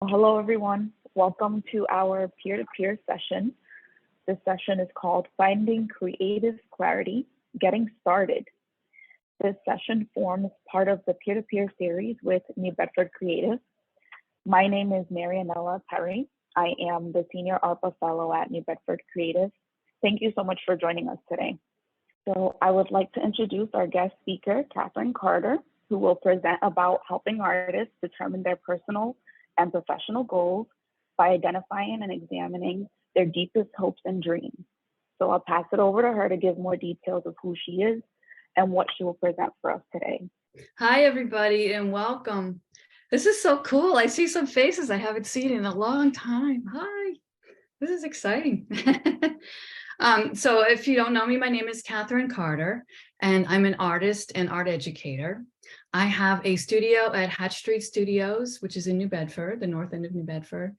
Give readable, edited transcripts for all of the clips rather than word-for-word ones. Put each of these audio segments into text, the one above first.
Hello, everyone. Welcome to our peer-to-peer session. This session is called Finding Creative Clarity, Getting Started. This session forms part of the peer-to-peer series with New Bedford Creative. My name is Marianella Perry. I am the Senior ARPA Fellow at New Bedford Creative. Thank you so much for joining us today. So I would like to introduce our guest speaker, Catherine Carter, who will present about helping artists determine their personal and professional goals by identifying and examining their deepest hopes and dreams. So I'll pass it over to her to give more details of who she is and what she will present for us today. Hi, everybody, and welcome. This is so cool. I see some faces I haven't seen in a long time. Hi, this is exciting. So if you don't know me, my name is Catherine Carter, and I'm an artist and art educator. I have a studio at Hatch Street Studios, which is in New Bedford, the north end of New Bedford.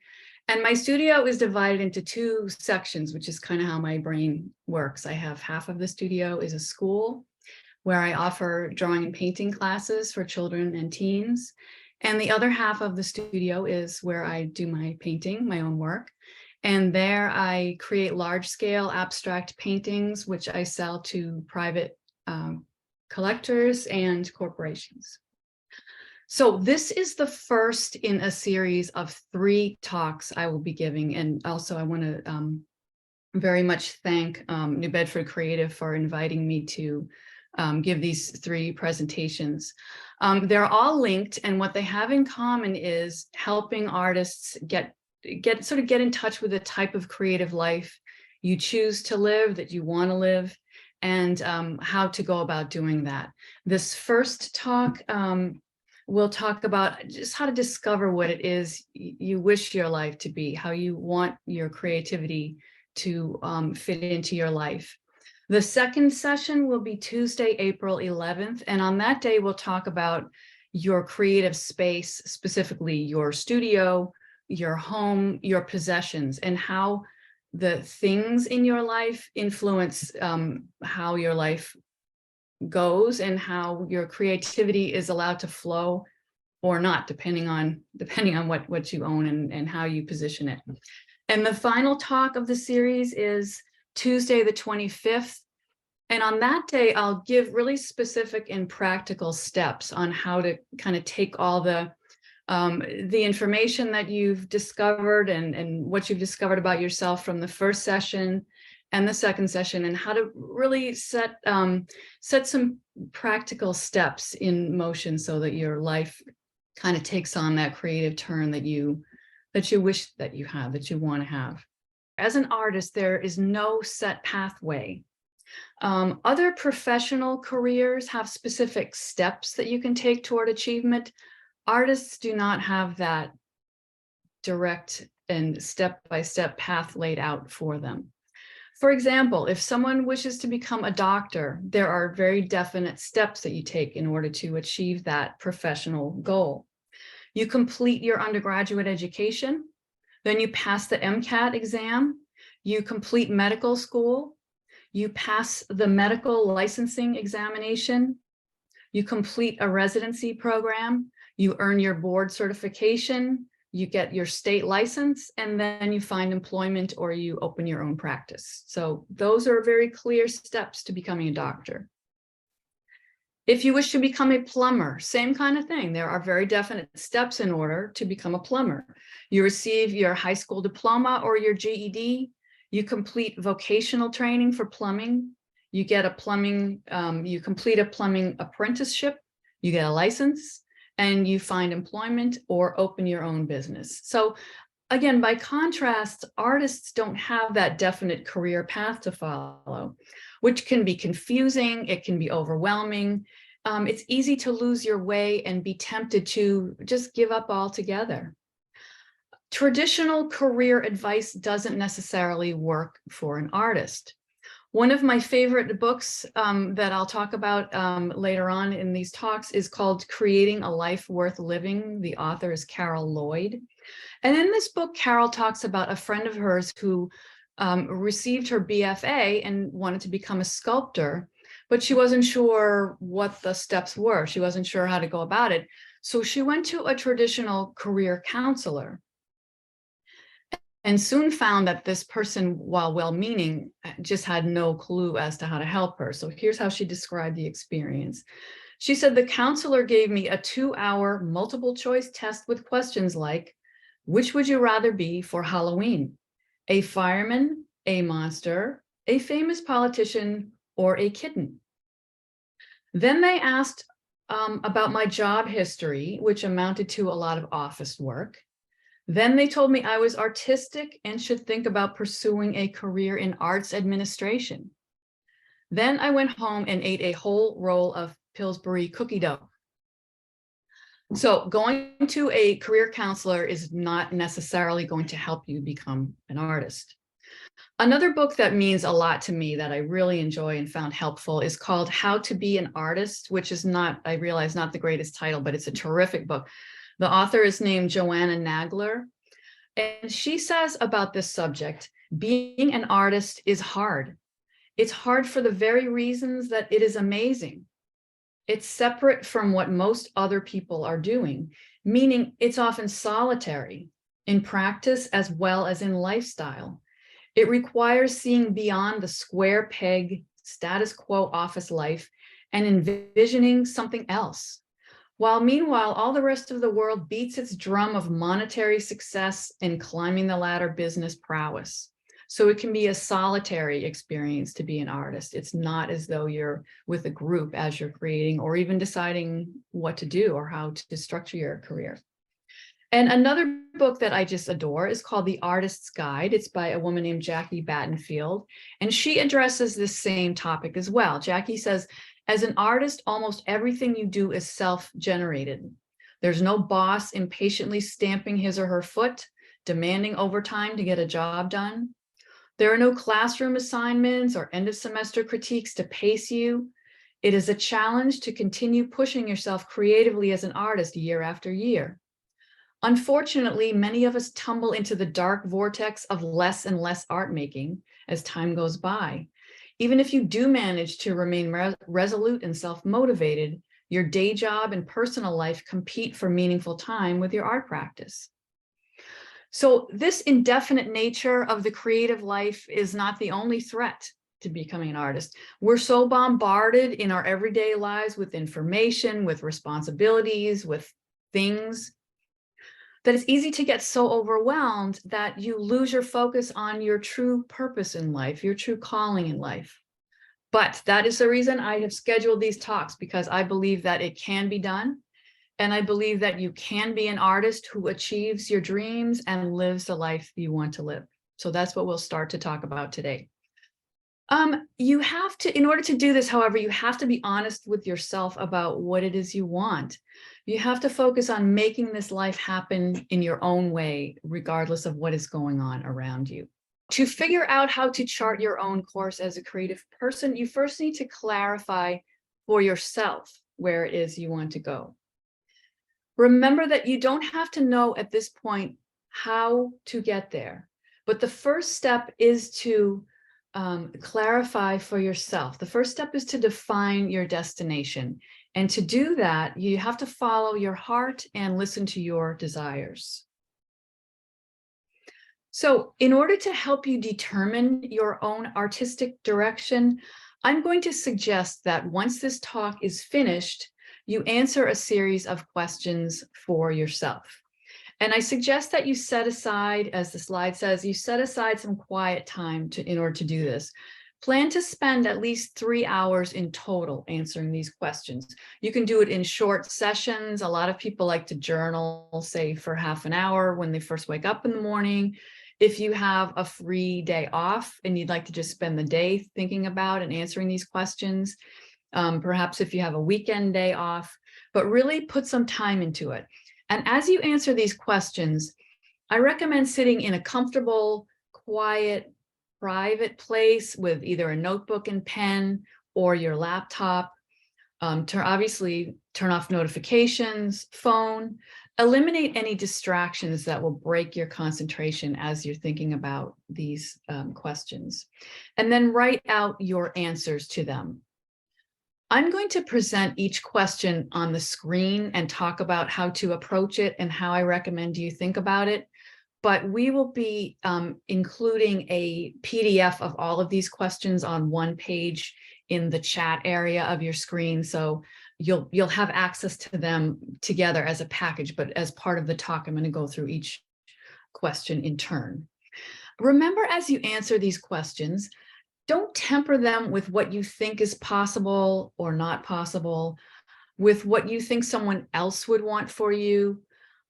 And my studio is divided into two sections, which is kind of how my brain works. I have half of the studio is a school where I offer drawing and painting classes for children and teens. And the other half of the studio is where I do my painting, my own work. And there I create large-scale abstract paintings, which I sell to private collectors and corporations. So this is the first in a series of 3 talks I will be giving. And also I want to very much thank New Bedford Creative for inviting me to give these 3 presentations. They're all linked, and what they have in common is helping artists get in touch with the type of creative life you choose to live, that you want to live, and how to go about doing that. This first talk we'll talk about just how to discover what it is you wish your life to be, how you want your creativity to fit into your life. The second session will be Tuesday, April 11th, and on that day we'll talk about your creative space, specifically your studio, your home, your possessions, and how the things in your life influence how your life goes and how your creativity is allowed to flow or not, depending on what you own and how you position it. And the final talk of the series is Tuesday, the 25th. And on that day, I'll give really specific and practical steps on how to kind of take all the information that you've discovered and what you've discovered about yourself from the first session and the second session, and how to really set some practical steps in motion so that your life kind of takes on that creative turn that you wish that you have, that you want to have. As an artist, there is no set pathway. Other professional careers have specific steps that you can take toward achievement. Artists do not have that direct and step-by-step path laid out for them. For example, if someone wishes to become a doctor, there are very definite steps that you take in order to achieve that professional goal. You complete your undergraduate education, then you pass the MCAT exam, you complete medical school, you pass the medical licensing examination, you complete a residency program, you earn your board certification, you get your state license, and then you find employment or you open your own practice. So those are very clear steps to becoming a doctor. If you wish to become a plumber, same kind of thing. There are very definite steps in order to become a plumber. You receive your high school diploma or your GED, you complete vocational training for plumbing, you get you complete a plumbing apprenticeship, you get a license, and you find employment or open your own business. So again, by contrast, artists don't have that definite career path to follow, which can be confusing, it can be overwhelming. It's easy to lose your way and be tempted to just give up altogether. Traditional career advice doesn't necessarily work for an artist. One of my favorite books that I'll talk about later on in these talks is called Creating a Life Worth Living. The author is Carol Lloyd. And in this book, Carol talks about a friend of hers who received her BFA and wanted to become a sculptor, but she wasn't sure what the steps were. She wasn't sure how to go about it. So she went to a traditional career counselor. and soon found that this person, while well-meaning, just had no clue as to how to help her. So here's how she described the experience. She said, the counselor gave me a 2-hour multiple choice test with questions like, which would you rather be for Halloween? A fireman, a monster, a famous politician, or a kitten? Then they asked about my job history, which amounted to a lot of office work. Then they told me I was artistic and should think about pursuing a career in arts administration. Then I went home and ate a whole roll of Pillsbury cookie dough. So going to a career counselor is not necessarily going to help you become an artist. Another book that means a lot to me that I really enjoy and found helpful is called How to Be an Artist, which is not, I realize, not the greatest title, but it's a terrific book. The author is named Joanna Nagler, and she says about this subject, being an artist is hard. It's hard for the very reasons that it is amazing. It's separate from what most other people are doing, meaning it's often solitary in practice as well as in lifestyle. It requires seeing beyond the square peg status quo office life and envisioning something else. While meanwhile, all the rest of the world beats its drum of monetary success and climbing the ladder business prowess. So it can be a solitary experience to be an artist. It's not as though you're with a group as you're creating or even deciding what to do or how to structure your career. And another book that I just adore is called The Artist's Guide. It's by a woman named Jackie Battenfield, and she addresses this same topic as well. Jackie says, as an artist, almost everything you do is self-generated. There's no boss impatiently stamping his or her foot, demanding overtime to get a job done. There are no classroom assignments or end of semester critiques to pace you. It is a challenge to continue pushing yourself creatively as an artist year after year. Unfortunately, many of us tumble into the dark vortex of less and less art making as time goes by. Even if you do manage to remain resolute and self-motivated, your day job and personal life compete for meaningful time with your art practice. So this indefinite nature of the creative life is not the only threat to becoming an artist. We're so bombarded in our everyday lives with information, with responsibilities, with things, that it's easy to get so overwhelmed that you lose your focus on your true purpose in life, your true calling in life. But that is the reason I have scheduled these talks, because I believe that it can be done. And I believe that you can be an artist who achieves your dreams and lives the life you want to live. So that's what we'll start to talk about today. You have to, in order to do this, however, you have to be honest with yourself about what it is you want. You have to focus on making this life happen in your own way, regardless of what is going on around you. To figure out how to chart your own course as a creative person, you first need to clarify for yourself where it is you want to go. Remember that you don't have to know at this point how to get there, but the first step is to clarify for yourself. The first step is to define your destination. And to do that, you have to follow your heart and listen to your desires. So in order to help you determine your own artistic direction, I'm going to suggest that once this talk is finished, you answer a series of questions for yourself. And I suggest that you set aside, as the slide says, you set aside some quiet time in order to do this. Plan to spend at least 3 hours in total answering these questions. You can do it in short sessions. A lot of people like to journal, say, for half an hour when they first wake up in the morning. If you have a free day off and you'd like to just spend the day thinking about and answering these questions, perhaps if you have a weekend day off, but really put some time into it. And as you answer these questions, I recommend sitting in a comfortable, quiet, private place with either a notebook and pen or your laptop. Obviously turn off notifications, phone, eliminate any distractions that will break your concentration as you're thinking about these questions, and then write out your answers to them. I'm going to present each question on the screen and talk about how to approach it and how I recommend you think about it. but we will be including a PDF of all of these questions on one page in the chat area of your screen. So you'll have access to them together as a package, but as part of the talk, I'm going to go through each question in turn. Remember, as you answer these questions, don't temper them with what you think is possible or not possible, with what you think someone else would want for you,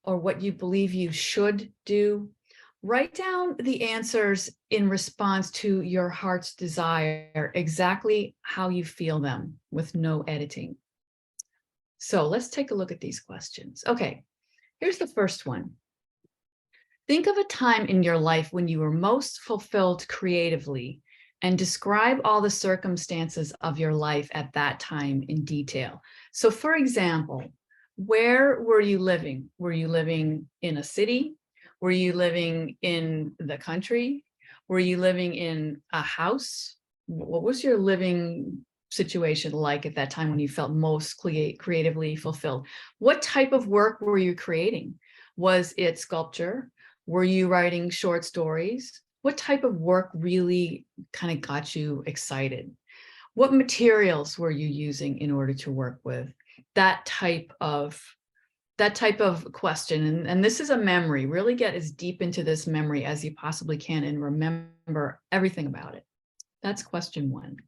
or what you believe you should do. Write down the answers in response to your heart's desire, exactly how you feel them, with no editing. So let's take a look at these questions. Okay, here's the first one. Think of a time in your life when you were most fulfilled creatively, and describe all the circumstances of your life at that time in detail. So for example, where were you living? Were you living in a city? Were you living in the country? Were you living in a house? What was your living situation like at that time when you felt most creatively fulfilled? What type of work were you creating? Was it sculpture? Were you writing short stories? What type of work really kind of got you excited? What materials were you using in order to work with? That type of question. And this is a memory. Really get as deep into this memory as you possibly can and remember everything about it. That's question one.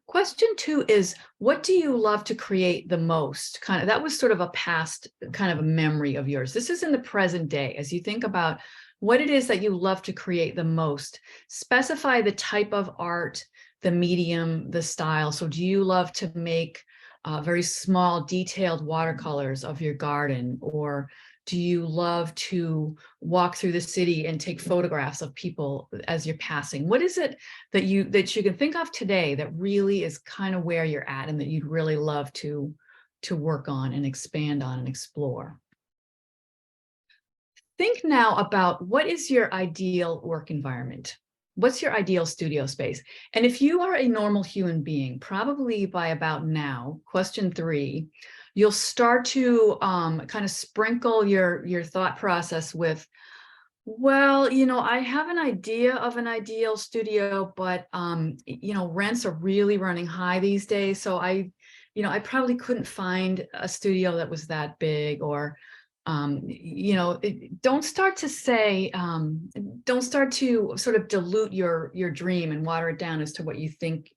Question two is, what do you love to create the most? That was sort of a past kind of a memory of yours. This is in the present day. As you think about what it is that you love to create the most, specify the type of art, the medium, the style. So do you love to make very small, detailed watercolors of your garden? Or do you love to walk through the city and take photographs of people as you're passing? What is it that you can think of today that really is kind of where you're at and that you'd really love to work on and expand on and explore? Think now about, what is your ideal work environment? What's your ideal studio space? And if you are a normal human being, probably by about now, question three, you'll start to kind of sprinkle your thought process with, well, I have an idea of an ideal studio, but rents are really running high these days. So I probably couldn't find a studio that was that big. Or don't start to say, don't start to sort of dilute your dream and water it down as to what you think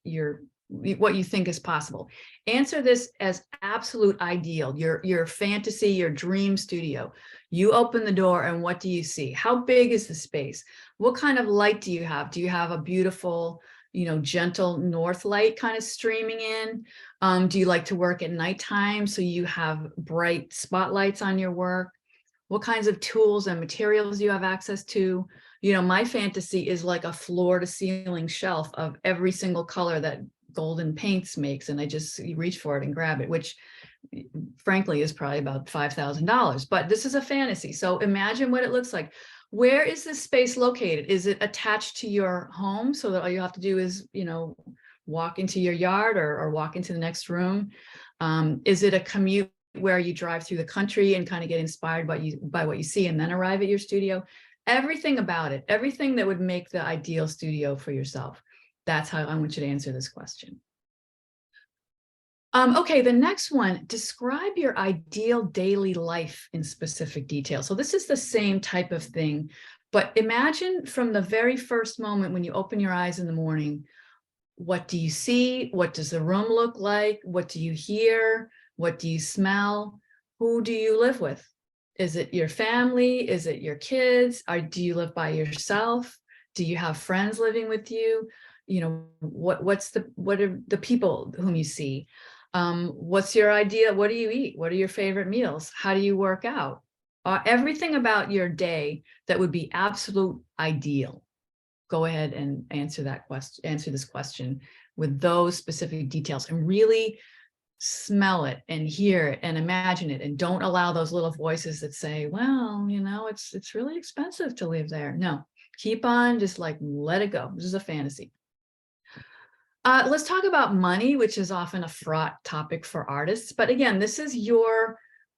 is possible. Answer this as absolute ideal, your fantasy, your dream studio. You open the door and what do you see? How big is the space? What kind of light do you have? Do you have a beautiful, gentle north light kind of streaming in? Do you like to work at nighttime so you have bright spotlights on your work? What kinds of tools and materials do you have access to? My fantasy is like a floor to ceiling shelf of every single color that Golden Paints makes, and I just reach for it and grab it, which frankly is probably about $5,000, but this is a fantasy. So imagine what it looks like. Where is this space located? Is it attached to your home so that all you have to do is, walk into your yard or walk into the next room? Is it a commute where you drive through the country and kind of get inspired by what you see and then arrive at your studio? Everything about it, everything that would make the ideal studio for yourself. That's how I want you to answer this question. Okay, the next one, describe your ideal daily life in specific detail. So this is the same type of thing, but imagine from the very first moment when you open your eyes in the morning, what do you see? What does the room look like? What do you hear? What do you smell? Who do you live with? Is it your family? Is it your kids? Do you live by yourself? Do you have friends living with you? What are the people whom you see? What's your idea? What do you eat? What are your favorite meals? How do you work out? Everything about your day that would be absolute ideal. Go ahead and answer this question with those specific details, and really smell it and hear it and imagine it, and don't allow those little voices that say, well, it's really expensive to live there. No, keep on, just like let it go. This is a fantasy. Let's talk about money, which is often a fraught topic for artists. But again, this is your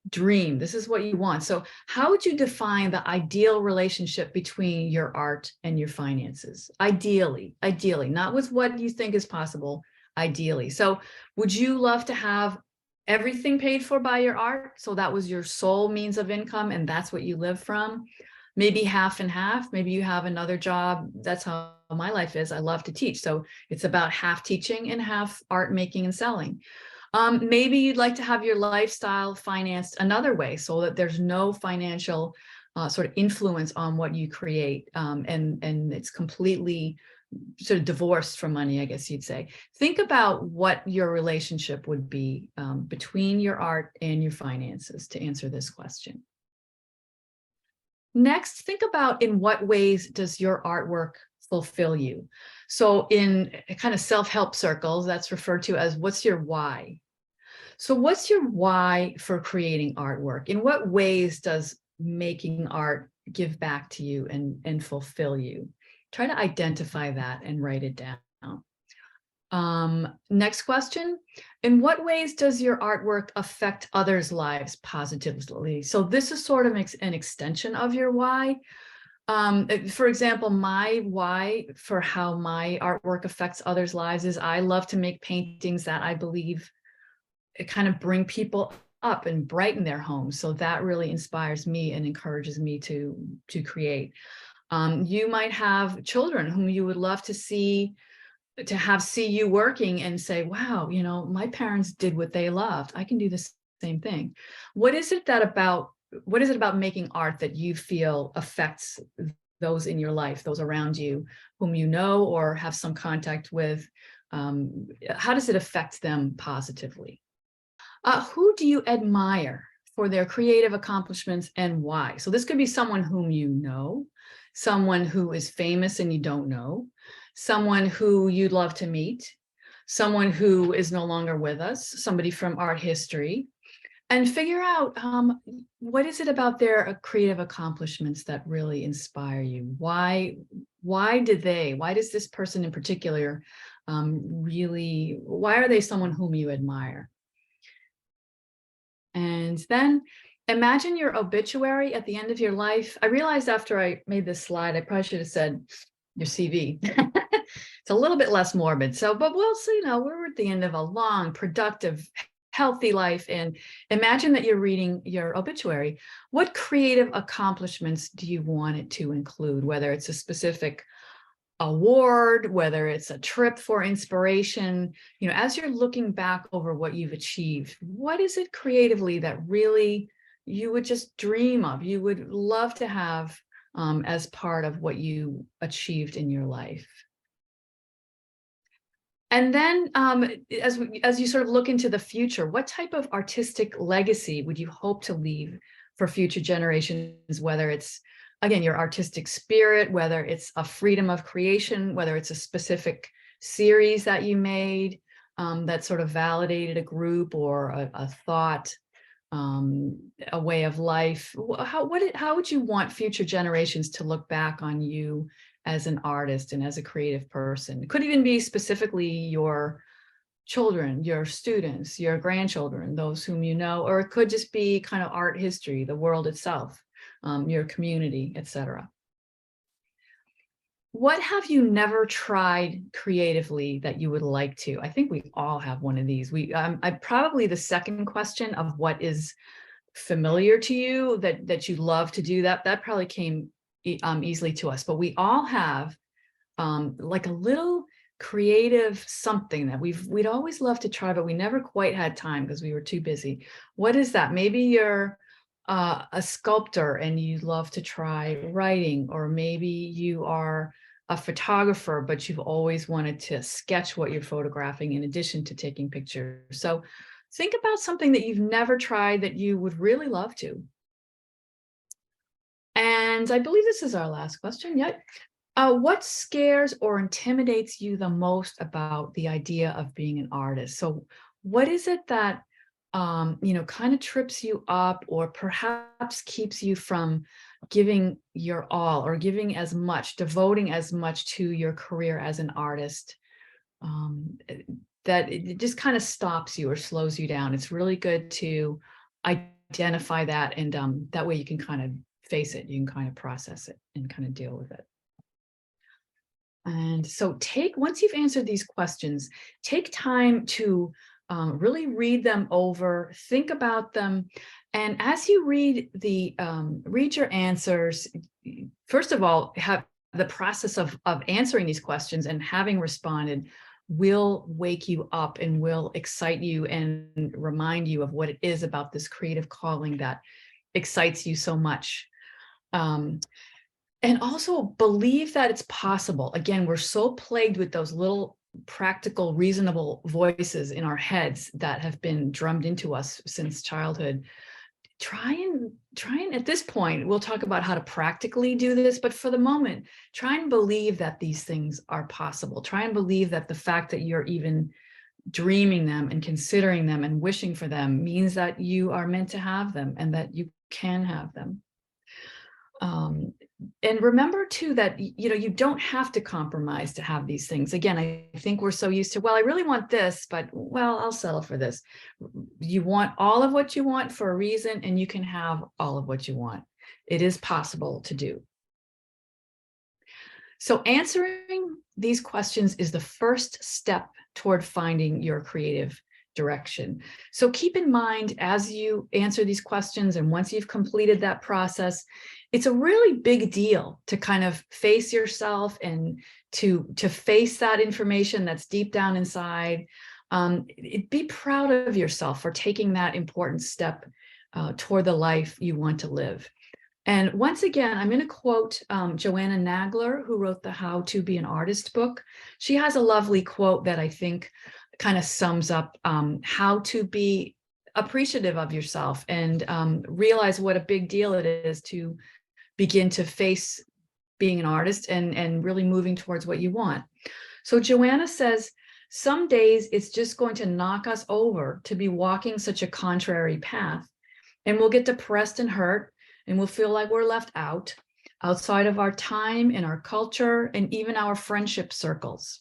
dream. This is what you want. So how would you define the ideal relationship between your art and your finances? Ideally, not with what you think is possible, ideally. So would you love to have everything paid for by your art? So that was your sole means of income and that's what you live from? Maybe half and half. Maybe you have another job. That's how my life is. I love to teach. So it's about half teaching and half art making and selling. Maybe you'd like to have your lifestyle financed another way so that there's no financial sort of influence on what you create, and it's completely sort of divorced from money, I guess you'd say. Think about what your relationship would be between your art and your finances to answer this question. Next, think about in what ways does your artwork fulfill you? So in kind of self-help circles, that's referred to as what's your why? So what's your why for creating artwork? In what ways does making art give back to you and fulfill you? Try to identify that and write it down. Next question. In what ways does your artwork affect others' lives positively? So this is sort of an extension of your why. For example, my why for how my artwork affects others' lives is I love to make paintings that I believe kind of bring people up and brighten their homes. So that really inspires me and encourages me to create. You might have children whom you would love to see you working and say, wow, you know, my parents did what they loved. I can do the same thing. What is it about making art that you feel affects those in your life, those around you, whom you know or have some contact with? How does it affect them positively? Who do you admire for their creative accomplishments and why? So this could be someone whom you know, someone who is famous and you don't know, someone who you'd love to meet, someone who is no longer with us, somebody from art history, and figure out what is it about their creative accomplishments that really inspire you? Why does this person in particular why are they someone whom you admire? And then imagine your obituary at the end of your life. I realized after I made this slide, I probably should have said your CV. It's a little bit less morbid. So, but we'll see, you know, we're at the end of a long, productive, healthy life. And imagine that you're reading your obituary. What creative accomplishments do you want it to include? Whether it's a specific award, whether it's a trip for inspiration, you know, as you're looking back over what you've achieved, what is it creatively that really you would just dream of, you would love to have as part of what you achieved in your life? And then as you sort of look into the future, what type of artistic legacy would you hope to leave for future generations, whether it's, again, your artistic spirit, whether it's a freedom of creation, whether it's a specific series that you made that sort of validated a group or a thought, a way of life. How would you want future generations to look back on you as an artist and as a creative person? It could even be specifically your children, your students, your grandchildren, those whom you know, or it could just be kind of art history, the world itself, your community, etc. What have you never tried creatively that you would like to? I think we all have one of these. I probably the second question of what is familiar to you that you love to do, that probably came easily to us, but we all have like a little creative something that we'd always loved to try, but we never quite had time because we were too busy. What is that? Maybe you're a sculptor and you love to try writing, or maybe you are a photographer, but you've always wanted to sketch what you're photographing in addition to taking pictures. So think about something that you've never tried that you would really love to. And I believe this is our last question yet. What scares or intimidates you the most about the idea of being an artist? So what is it that, you know, kind of trips you up or perhaps keeps you from giving your all or giving as much, devoting as much to your career as an artist, that it just kind of stops you or slows you down? It's really good to identify that, and that way you can kind of face it, you can kind of process it and kind of deal with it. And so once you've answered these questions, take time to really read them over, think about them. And as you read your answers, first of all, have the process of answering these questions and having responded will wake you up and will excite you and remind you of what it is about this creative calling that excites you so much. And also believe that it's possible. Again, we're so plagued with those little practical, reasonable voices in our heads that have been drummed into us since childhood. Try and at this point, we'll talk about how to practically do this, but for the moment, try and believe that these things are possible. Try and believe that the fact that you're even dreaming them and considering them and wishing for them means that you are meant to have them and that you can have them. And remember too that you don't have to compromise to have these things. Again, I think we're so used to, well, I really want this, but well, I'll settle for this. You want all of what you want for a reason, and you can have all of what you want. It is possible to do. So answering these questions is the first step toward finding your creative direction. So keep in mind as you answer these questions, and once you've completed that process, it's a really big deal to kind of face yourself and to face that information that's deep down inside. Be proud of yourself for taking that important step toward the life you want to live. And once again, I'm going to quote Joanna Nagler, who wrote the How to Be an Artist book. She has a lovely quote that I think kind of sums up how to be appreciative of yourself and realize what a big deal it is to begin to face being an artist and really moving towards what you want. So Joanna says, some days it's just going to knock us over to be walking such a contrary path, and we'll get depressed and hurt, and we'll feel like we're left outside of our time and our culture and even our friendship circles.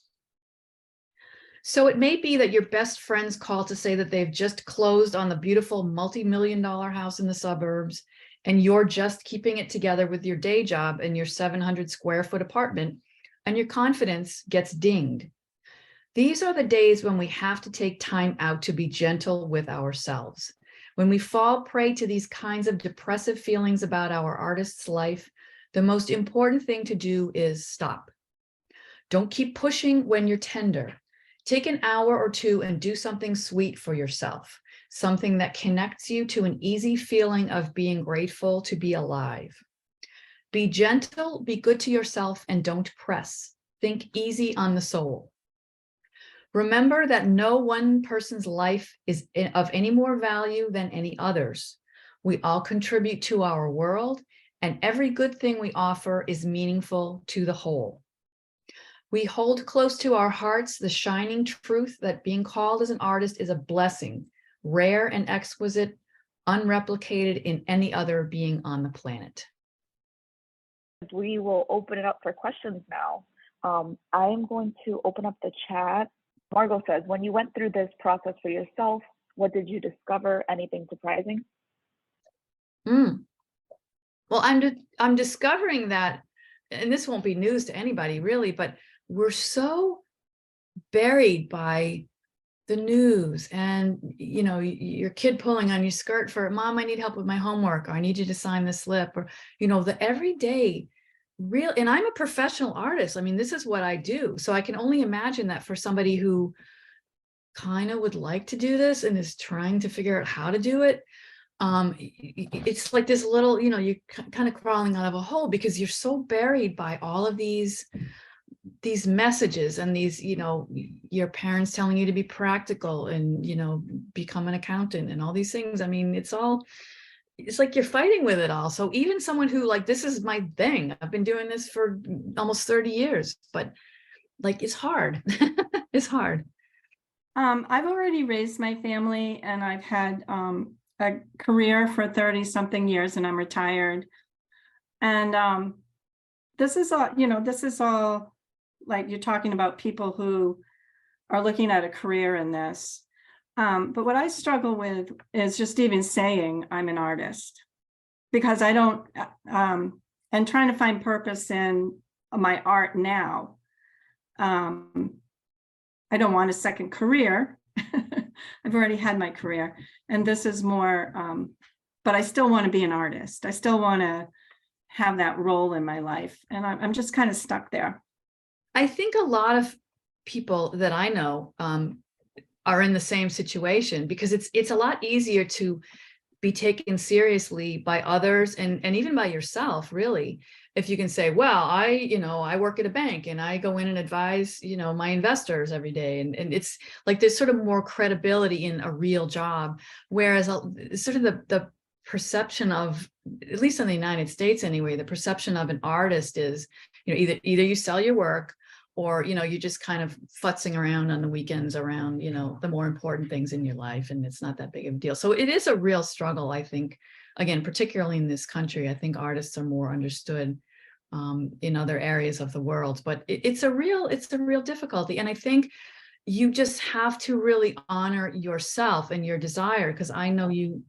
So it may be that your best friends call to say that they've just closed on the beautiful multi-million-dollar house in the suburbs, and you're just keeping it together with your day job and your 700 square foot apartment, and your confidence gets dinged. These are the days when we have to take time out to be gentle with ourselves. When we fall prey to these kinds of depressive feelings about our artist's life, the most important thing to do is stop. Don't keep pushing when you're tender. Take an hour or two and do something sweet for yourself, something that connects you to an easy feeling of being grateful to be alive. Be gentle, be good to yourself, and don't press. Think easy on the soul. Remember that no one person's life is of any more value than any other's. We all contribute to our world, and every good thing we offer is meaningful to the whole. We hold close to our hearts the shining truth that being called as an artist is a blessing, rare and exquisite, unreplicated in any other being on the planet. We will open it up for questions now. I am going to open up the chat. Margot says, when you went through this process for yourself, what did you discover? Anything surprising? Well, I'm discovering that, and this won't be news to anybody really, but we're so buried by the news and, your kid pulling on your skirt for, Mom, I need help with my homework, or I need you to sign this slip, or, the everyday real. And I'm a professional artist. I mean, this is what I do. So I can only imagine that for somebody who kind of would like to do this and is trying to figure out how to do it. It's like this little, you're kind of crawling out of a hole because you're so buried by all of these messages and these, your parents telling you to be practical and, become an accountant and all these things. I mean, it's like you're fighting with it all. So even someone who this is my thing, I've been doing this for almost 30 years, but it's hard. It's hard. I've already raised my family, and I've had a career for 30 something years, and I'm retired. And this is all like you're talking about people who are looking at a career in this. But what I struggle with is just even saying I'm an artist, because I don't, and trying to find purpose in my art now. I don't want a second career. I've already had my career, and this is more, but I still want to be an artist. I still want to have that role in my life, and I'm just kind of stuck there. I think a lot of people that I know are in the same situation, because it's a lot easier to be taken seriously by others and even by yourself, really, if you can say, well, I work at a bank and I go in and advise, my investors every day. And it's like there's sort of more credibility in a real job. Whereas sort of the perception of, at least in the United States anyway, the perception of an artist is, either you sell your work, or you're just kind of futzing around on the weekends around the more important things in your life, and it's not that big of a deal. So it is a real struggle, I think. Again, particularly in this country, I think artists are more understood in other areas of the world, but it's a real difficulty. And I think you just have to really honor yourself and your desire, because I know you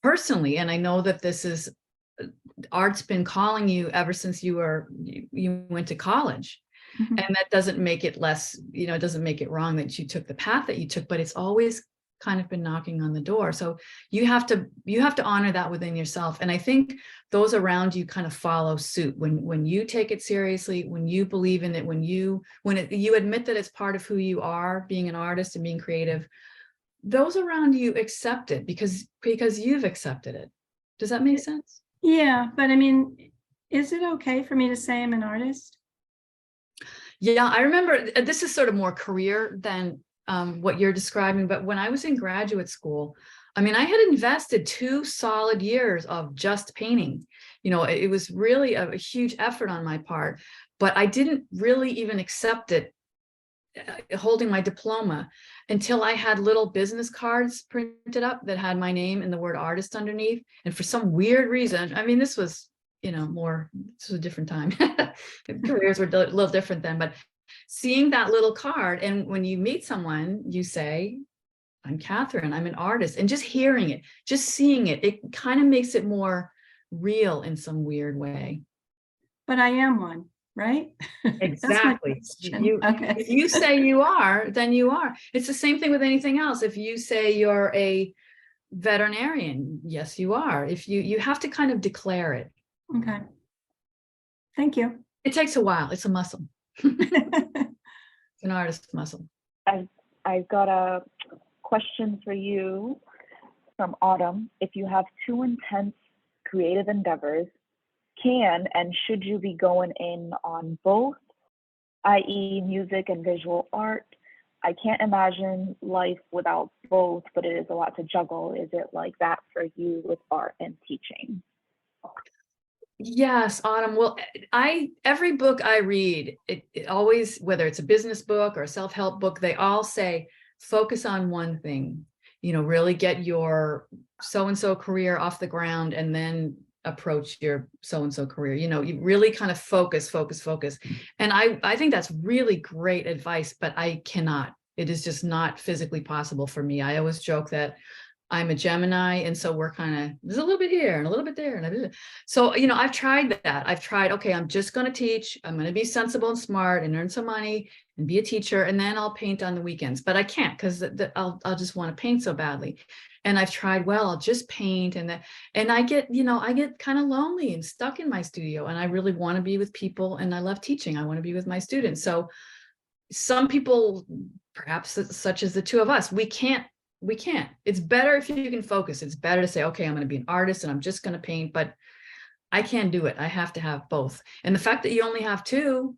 personally, and I know that this is art's been calling you ever since you went to college. Mhm. And that doesn't make it less, it doesn't make it wrong that you took the path that you took, but it's always kind of been knocking on the door. So you have to honor that within yourself. And I think those around you kind of follow suit when you take it seriously, when you believe in it, when you admit that it's part of who you are, being an artist and being creative. Those around you accept it because you've accepted it. Does that make sense? Yeah, but I mean, is it okay for me to say I'm an artist? Yeah, I remember, this is sort of more career than what you're describing, but when I was in graduate school, I mean, I had invested 2 solid years of just painting. It was really a huge effort on my part, but I didn't really even accept it holding my diploma until I had little business cards printed up that had my name and the word artist underneath. And for some weird reason, I mean, this was a different time. Careers were a little different then, but seeing that little card, and when you meet someone, you say, I'm Catherine, I'm an artist, and just hearing it, just seeing it, it kind of makes it more real in some weird way. But I am one, right? Exactly. Okay. If you say you are, then you are. It's the same thing with anything else. If you say you're a veterinarian, yes, you are. If you have to kind of declare it. Okay. Thank you. It takes a while. It's a muscle. It's an artist muscle. I've got a question for you from Autumn. If you have 2 intense creative endeavors, can and should you be going in on both, i.e. music and visual art? I can't imagine life without both, but it is a lot to juggle. Is it like that for you with art and teaching? Yes, Autumn. Well, every book I read, it always, whether it's a business book or a self-help book, they all say, focus on one thing, really get your so-and-so career off the ground and then approach your so-and-so career. You really kind of focus. And I think that's really great advice, but I cannot. It is just not physically possible for me. I always joke that I'm a Gemini, and so we're kind of, there's a little bit here and a little bit there. So, I've tried that. I've tried, okay, I'm just going to teach. I'm going to be sensible and smart and earn some money and be a teacher. And then I'll paint on the weekends, but I can't because I'll just want to paint so badly. And I've tried, well, I'll just paint. And I get kind of lonely and stuck in my studio, and I really want to be with people. And I love teaching. I want to be with my students. So some people, perhaps such as the two of us, we can't. It's better if you can focus. It's better to say, okay, I'm going to be an artist and I'm just going to paint, but I can't do it. I have to have both. And the fact that you only have 2,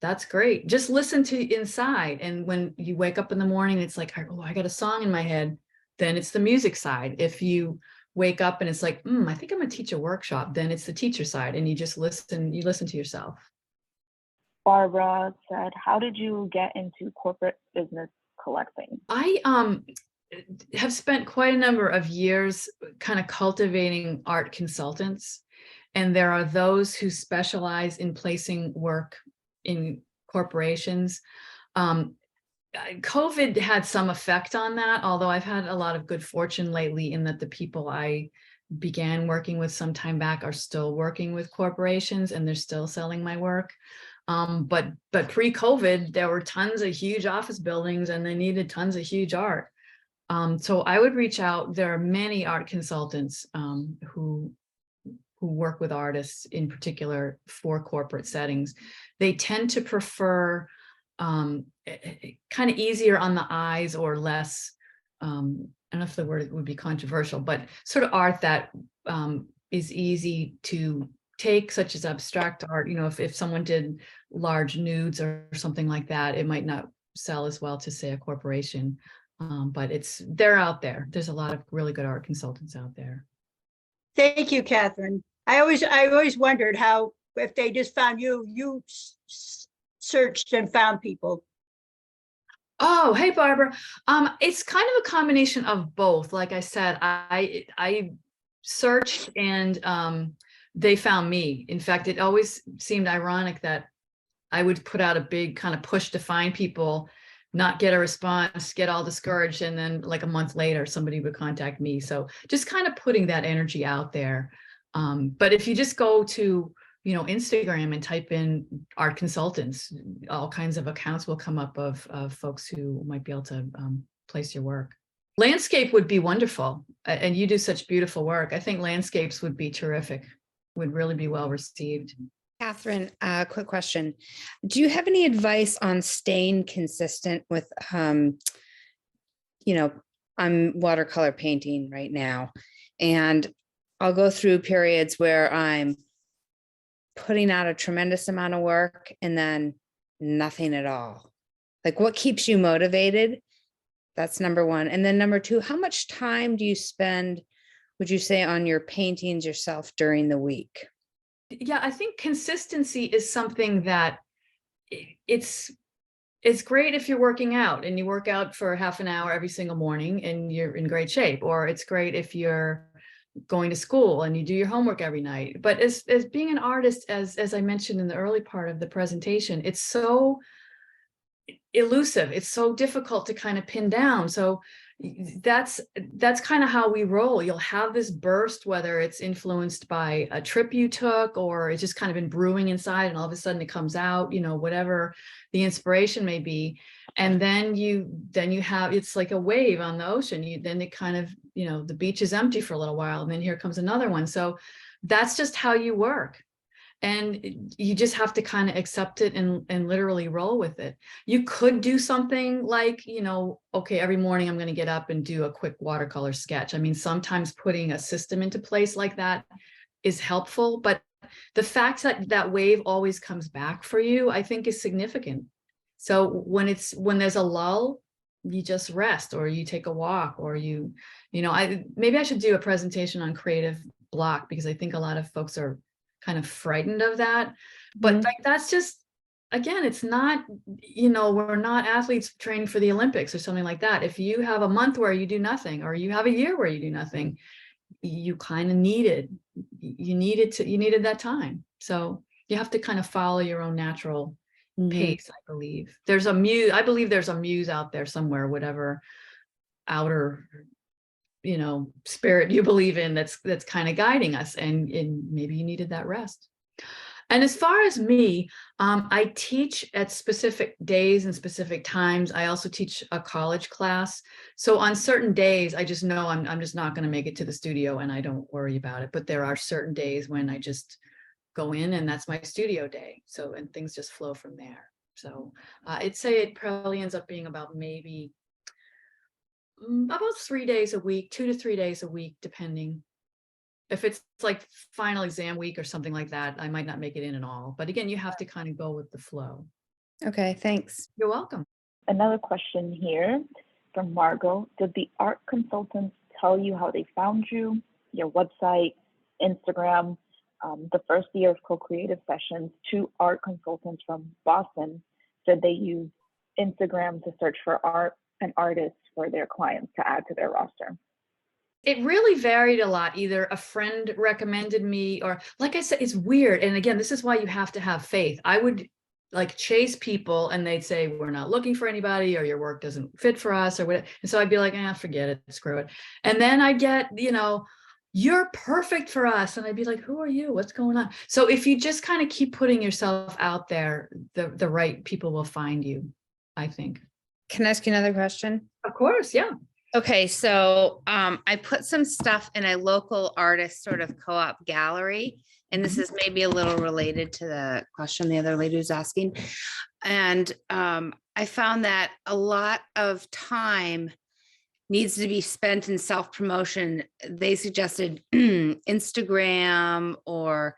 that's great. Just listen to inside. And when you wake up in the morning, it's like, oh, I got a song in my head. Then it's the music side. If you wake up and it's like, I think I'm going to teach a workshop, then it's the teacher side. And you just listen to yourself. Barbara said, how did you get into corporate business collecting? I have spent quite a number of years kind of cultivating art consultants. And there are those who specialize in placing work in corporations. COVID had some effect on that, although I've had a lot of good fortune lately in that the people I began working with some time back are still working with corporations and they're still selling my work. But pre-COVID, there were tons of huge office buildings and they needed tons of huge art. So I would reach out. There are many art consultants who work with artists in particular for corporate settings. They tend to prefer kind of easier on the eyes or less, I don't know if the word would be controversial, but sort of art that is easy to take, such as abstract art. You know, if someone did large nudes or something like that, it might not sell as well to, say, a corporation. But they're out there. There's a lot of really good art consultants out there. Thank you, Catherine. I always wondered how, if they just found you searched and found people. Oh, hey, Barbara. It's kind of a combination of both. Like I said, I searched and they found me. In fact, it always seemed ironic that I would put out a big kind of push to find people, not get a response, get all discouraged, and then like a month later, somebody would contact me. So just kind of putting that energy out there. But if you just go to, you know, Instagram and type in art consultants, all kinds of accounts will come up of folks who might be able to place your work. Landscape would be wonderful. And you do such beautiful work. I think landscapes would be terrific, would really be well received. Catherine, quick question. Do you have any advice on staying consistent with, you know, I'm watercolor painting right now, and I'll go through periods where I'm putting out a tremendous amount of work and then nothing at all. Like, what keeps you motivated? That's number one. And then number two, how much time do you spend, would you say, on your paintings yourself during the week? Yeah, I think consistency is something that it's great if you're working out and you work out for half an hour every single morning and you're in great shape, or it's great if you're going to school and you do your homework every night. But as being an artist, as I mentioned in the early part of the presentation, it's so elusive. It's so difficult to kind of pin down. So that's kind of how we roll. You'll have this burst, whether it's influenced by a trip you took or it's just kind of been brewing inside and all of a sudden it comes out, you know, whatever the inspiration may be. And then you have, it's like a wave on the ocean. Then it kind of, you know, the beach is empty for a little while and then here comes another one. So that's just how you work. And you just have to kind of accept it and literally roll with it. You could do something like, you know, okay, every morning I'm going to get up and do a quick watercolor sketch. I mean, sometimes putting a system into place like that is helpful, but the fact that that wave always comes back for you, I think, is significant. So when there's a lull, you just rest or you take a walk or maybe I should do a presentation on creative block, because I think a lot of folks are kind of frightened of that. But like, that's just, again, it's not, you know, we're not athletes training for the Olympics or something like that. If you have a month where you do nothing, or you have a year where you do nothing, you kind of needed that time. So you have to kind of follow your own natural pace. I believe there's a muse out there somewhere, whatever outer, you know, spirit you believe in, that's kind of guiding us, and maybe you needed that rest. And as far as me, I teach at specific days and specific times. I also teach a college class. So on certain days, I just know I'm just not going to make it to the studio and I don't worry about it. But there are certain days when I just go in and that's my studio day. So, and things just flow from there. So I'd say it probably ends up being about maybe about 3 days a week, 2 to 3 days a week, depending. If it's like final exam week or something like that, I might not make it in at all. But again, you have to kind of go with the flow. Okay, thanks. You're welcome. Another question here from Margot. Did the art consultants tell you how they found you, your website, Instagram? The first year of co-creative sessions, 2 art consultants from Boston said they use Instagram to search for art and artists for their clients to add to their roster. It really varied a lot. Either a friend recommended me, or like I said, it's weird. And again, this is why you have to have faith. I would like chase people and they'd say, we're not looking for anybody, or your work doesn't fit for us, or whatever. And so I'd be like, forget it, screw it. And then I get, you're perfect for us. And I'd be like, who are you? What's going on? So if you just kind of keep putting yourself out there, the right people will find you, I think. Can I ask you another question? Of course. Yeah. Okay, so I put some stuff in a local artist sort of co-op gallery, and this is maybe a little related to the question the other lady was asking. And I found that a lot of time needs to be spent in self-promotion. They suggested Instagram or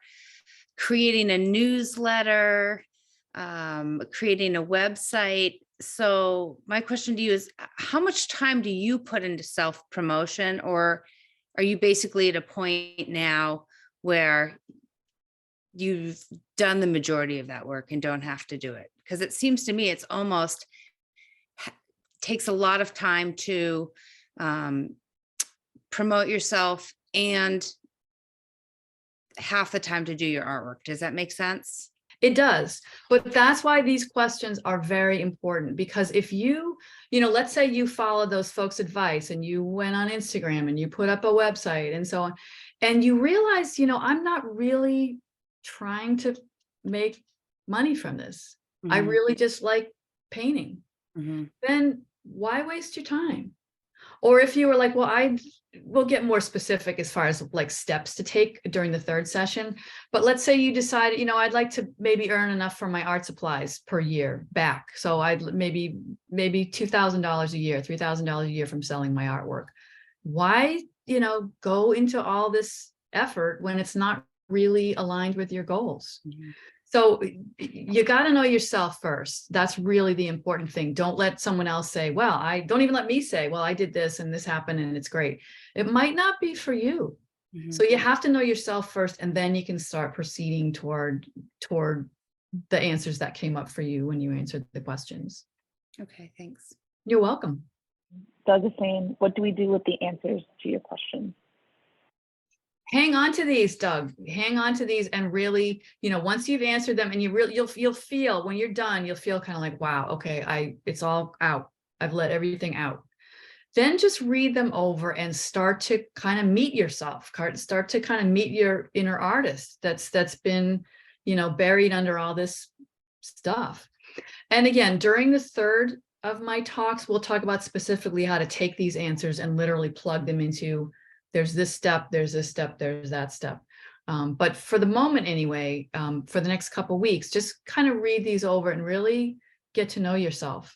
creating a newsletter, creating a website. So my question to you is, how much time do you put into self-promotion, or are you basically at a point now where you've done the majority of that work and don't have to do it? Because it seems to me it's almost takes a lot of time to promote yourself and half the time to do your artwork. Does that make sense? It does. But that's why these questions are very important, because if let's say you followed those folks' advice and you went on Instagram and you put up a website and so on, and you realize, I'm not really trying to make money from this. I really just like painting. Then why waste your time? Or if you were like, well, we'll get more specific as far as like steps to take during the third session. But let's say you decide, I'd like to maybe earn enough for my art supplies per year back. So I'd maybe $2,000 a year, $3,000 a year from selling my artwork. Why, go into all this effort when it's not really aligned with your goals? So you got to know yourself first. That's really the important thing. Don't let someone else say, don't even let me say, well, I did this and this happened and it's great. It might not be for you. So you have to know yourself first, and then you can start proceeding toward the answers that came up for you when you answered the questions. Okay, thanks. You're welcome. Doug is saying, what do we do with the answers to your questions? Hang on to these, Doug. Hang on to these, and really, once you've answered them, and you'll feel when you're done, you'll feel kind of like, wow, okay, it's all out. I've let everything out. Then just read them over and start to kind of meet yourself. Start to kind of meet your inner artist that's been, buried under all this stuff. And again, during the third of my talks, we'll talk about specifically how to take these answers and literally plug them into, there's this step, there's this step, there's that step. But for the moment anyway, for the next couple of weeks, just kind of read these over and really get to know yourself.